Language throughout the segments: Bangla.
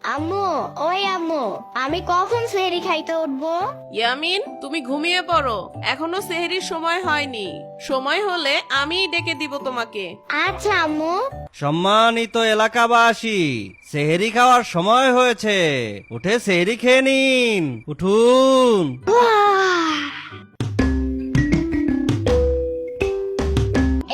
আম্মু, ওই আম্মু, আমি কখন সেহরি খাইতে উঠবো? ইয়ামিন, তুমি ঘুমিয়ে পড়ো, এখনো সেহরির সময় হয়নি। সময় হলে আমিই ডেকে দিব তোমাকে। আচ্ছা আম্মু। সম্মানিত এলাকাবাসী, সেহরি খাওয়ার সময় হয়েছে, উঠে সেহরি খেয়ে নিন, উঠুন।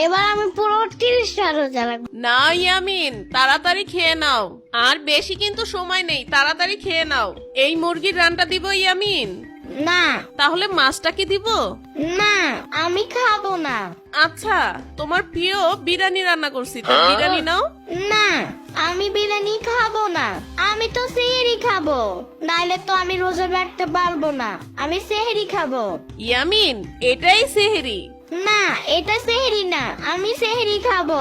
এবার আমি পুরো 30টা রোজা রাখবো। না ইয়ামিন, তাড়াতাড়ি খেয়ে নাও, আর বেশি কিন্তু সময় নেই, তাড়াতাড়ি খেয়ে নাও। এই মুরগির রানটা দিব ইয়ামিন? না তাহলে মাছটা কি দিব? না, আমি খাবো না। আচ্ছা, তোমার প্রিয় বিরিয়ানি রান্না করছি, তো বিরিয়ানি নাও। না, আমি বিরিয়ানি খাবো না, আমি তো সেহরি খাবো। নাইলে তো আমি রোজা রাখতে পারবো না, আমি সেহরি খাবো। ইয়ামিন, এটাই সেহরি। না, এটা সেহরি না, আমি সেহরি খাবো।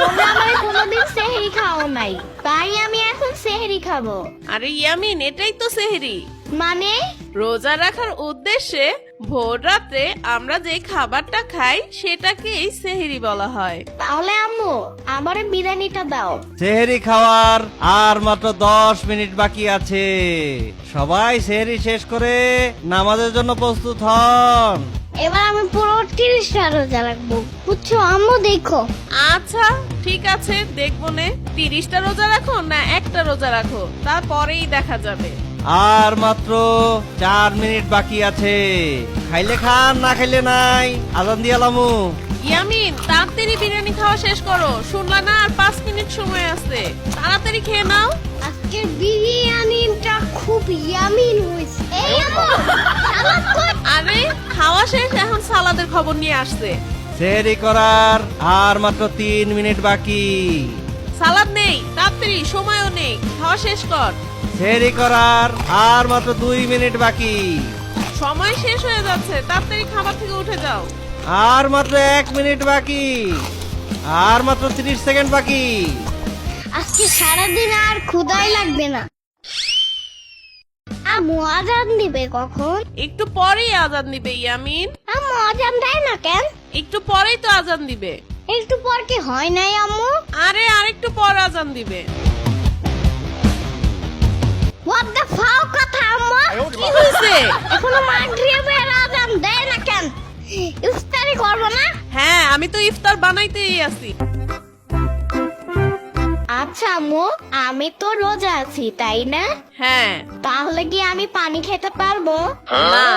তোমরা আমার কোনোদিন সেহরি খাও নাই, তাই আমি এখন সেহরি খাবো। আরে ইয়ামিন, এটাই তো সেহরি। মানে? রোজা রাখার উদ্দেশ্যে ভোর রাতে আমরা যে খাবারটা খাই সেটাকেই সেহরি বলা হয়। তাহলে আম্মু, আমার বিরিয়ানিটা দাও। সেহরি খাওয়ার আর মাত্র 10 মিনিট বাকি আছে। সবাই সেহরি শেষ করে নামাজের জন্য প্রস্তুত হন। এবার আমি পুরো 30টা রোজা রাখবো, বুঝছো আম্মু? দেখো। আচ্ছা ঠিক আছে, দেখবো নে। 30টা রোজা রাখো না একটা রোজা রাখো, তারপরেই দেখা যাবে। আর মাত্র 4 মিনিট বাকি আছে। খাইলে খান, না খাইলে নাই। আজান দিয়ালামু। ইয়ামিন, তাড়াতাড়ি বিরিয়ানি খাওয়া শেষ করো, শুনলা না? আর 5 মিনিট সময় আছে, তাড়াতাড়ি খেয়ে নাও। আজকের বিরিয়ানিটা খুব ইয়ামিন হয়েছে। এই আম্মু, সালাদ কই? আরে খাওয়া শেষ, এখন সালাদের খবর নিয়ে আসছে। সেহরি করার আর মাত্র 3 মিনিট বাকি। সালাদ নেই, তাড়াতাড়ি, সময়ও নেই, খাওয়া শেষ কর। সেহরি করার আর মাত্র 2 মিনিট বাকি। সময় শেষ হয়ে যাচ্ছে, তাড়াতাড়ি খাবার থেকে উঠে যাও। আর মাত্র 1 মিনিট বাকি। আর মাত্র 30 সেকেন্ড বাকি। আজকে সারাদিন আর ক্ষুধাই লাগবে না। আম্মু, আজান দিবে কখন? একটু পরেই আজান দিবে ইয়ামিন। আম্মু, আজান দেয় না কেন? একটু পরেই তো আজান দিবে। একটু পর কি হয় নাই আম্মু? আরে আরেকটু পর আজান দিবে। হোয়াট দ্য ফাও কথা আম্মু? কি হয়েছে? এখনো মাগরিবের আজান দেয় না কেন? ইফতারি করব না? হ্যাঁ, আমি তো ইফতার বানাইতেই আছি। আচ্ছা আম্মু, আমি তো রোজা আছি তাই না? হ্যাঁ। তাহলে কি আমি পানি খেতে পারবো? না।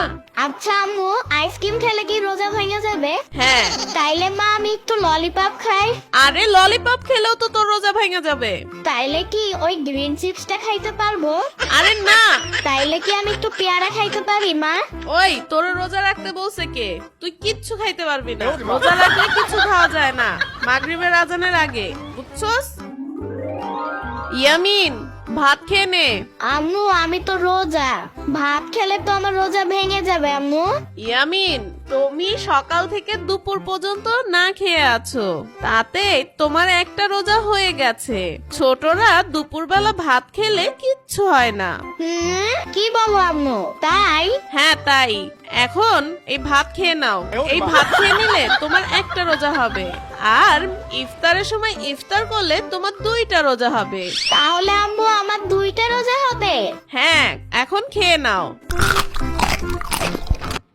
আচ্ছা আম্মু, আইসক্রিম খেলে কি রোজা ভেঙে যাবে? হ্যাঁ। তাইলে মা আমি একটু ললিপপ খাই। আরে ললিপপ খেলেও তো তোর রোজা ভেঙে যাবে। তাইলে কি ওই গ্রিন চিপসটা খাইতে পারবো? আরে না। তাইলে কি আমি একটু পেয়ারা খাইতে পারি মা? ওই, তোর রোজা রাখতে বলছে কে? তুই কিচ্ছু খাইতে পারবি না, রোজা রাখলে কিছু খাওয়া যায় না মাগরিবের আজানের আগে, বুঝছস? ইয়ামিন, ভাত খেয়ে নে। আম্মু, আমি তো রোজা, ভাত খেলে তো আমার রোজা ভেঙে যাবে আম্মু। ইয়ামিন, তুমি সকাল থেকে দুপুর পর্যন্ত না খেয়ে আছো, তাতে তোমার একটা রোজা হয়ে গেছে। ছোটরা দুপুরবেলা ভাত খেলে কিচ্ছু হয় না। কি বলো আম্মু? তাই? হ্যাঁ তাই। এখন এই ভাত খেয়ে নাও, এই ভাত খেয়ে নিলে তোমার একটা রোজা হবে, আর ইফতারের সময় ইফতার করলে তোমার 2টা রোজা হবে। তাহলে আম্মু, আমার 2টা রোজা হবে? হ্যাঁ, এখন খেয়ে নাও।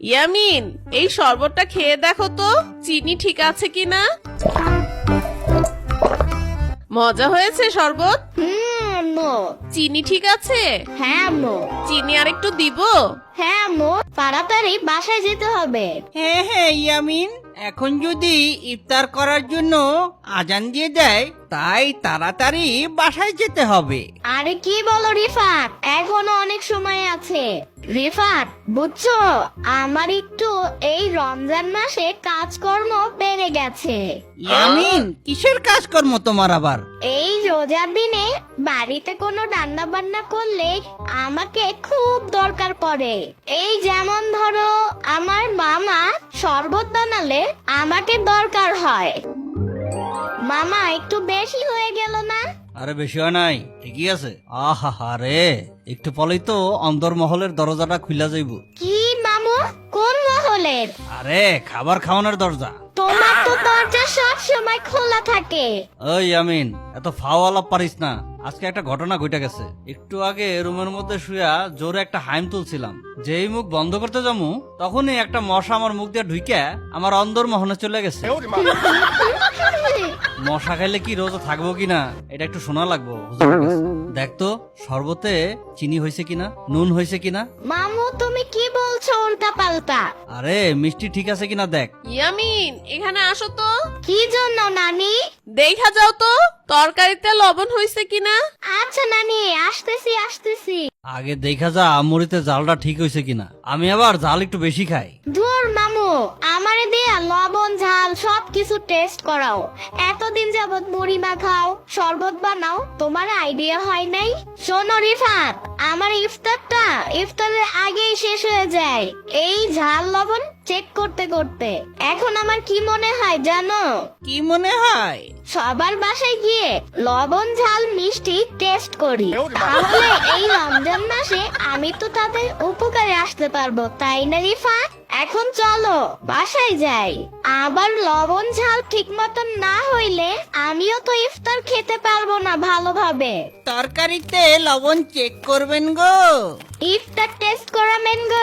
ইয়ামিন, এই শরবতটা খেয়ে দেখো তো চিনি ঠিক আছে কিনা। মজা হয়েছে শরবত? আম্মু। চিনি ঠিক আছে? হ্যাঁ আম্মু। চিনি আর একটু দিব? হ্যাঁ আম্মু, তাড়াতাড়ি বাসায় যেতে হবে। হ্যাঁ হ্যাঁ ইয়ামিন, এখন যদি ইফতার করার জন্য আজান দিয়ে দেয়, তাই তাড়াতাড়ি বাসায় যেতে হবে। আরে কি বলো রিফাত, এখনো অনেক সময় আছে। রিফাত, বুঝছো, আমার একটু এই রমজান মাসে কাজকর্ম বেড়ে গেছে। ইয়ামিন, কিসের কাজকর্ম তোমার আবার? এই রোজার দিনে বাড়িতে কোনো রান্না বান্না করলে আমাকে খুব দরকার পড়ে। এই যেমন ধরো, আমার মামা শরবত বানালে আমাকে দরকার হয়। মামা, একটু বেশি হয়ে গেল না? আরে বেশি হয় নাই, ঠিকই আছে। আহা রে, একটু পলেই তো অন্দরমহলের দরজাটা খুলা যাইব। কি মামু, কোন মহলের? আরে খাবার খাওয়ানোর দরজা। তোমার তো দরজা সব সময় খোলা থাকে। ওই আমিন, এত ফাওয়ালা পারিস না। আজকে একটা ঘটনা ঘটে গেছে। একটু আগে রুমের মধ্যে শুয়া জোরে একটা হাইম তুলছিলাম, যেই মুখ বন্ধ করতে যামু তখনই একটা মশা আমার মুখ দিয়ে ঢুকে আমার অন্দর মহনে চলে গেছে। মশা খাইলে কি রোজা থাকবো কিনা এটা একটু শোনা লাগবো হুজুরের কাছে। দেখ তো শরবতে চিনি হয়েছে কিনা, নুন হয়েছে কিনা। মামু তুমি কি বলছো উল্টা পাল্টা? আরে মিষ্টি ঠিক আছে কিনা দেখ। ইয়ামিন, এখানে আসো তো। কি জন্য নানি? দেখা যাও তো তরকারিতে লবণ হয়েছে কিনা। আচ্ছা নানি, আসতেছি আসতেছি। আগে দেখা যা আমুরিতে জালটা ঠিক হয়েছে কিনা। আমি আবার জাল একটু বেশি খাই। ধুর মামু, আমারে দিয়া লবণ ঝাল সবকিছু টেস্ট করাও। এতদিন যাবত মুড়ি মাখাও, শরবত বানাও, তোমার আইডিয়া হয় নাই? শোনো রিফাত, আমার ইফতারের আগেই শেষ হয়ে যায় এই ঝাল লবণ চেক করতে করতে। এখন আমার কি মনে হয় জানো? কি মনে হয়? সবার বাসায় গিয়ে লবণ ঝাল মিষ্টি টেস্ট করি, তাহলে এই রমজান মাসে আমি তো তাদের উপকারে আসতে পারবো, তাই না রিফাত? এখন চলো বাসায় যাই। আবার লবণ ঝাল ঠিক মতন না হইলে আমিও তো ইফতার খেতে পারবো না ভালোভাবে। তরকারিতে লবণ চেক করবেন গো। ইফতার টেস্ট করাবেন গো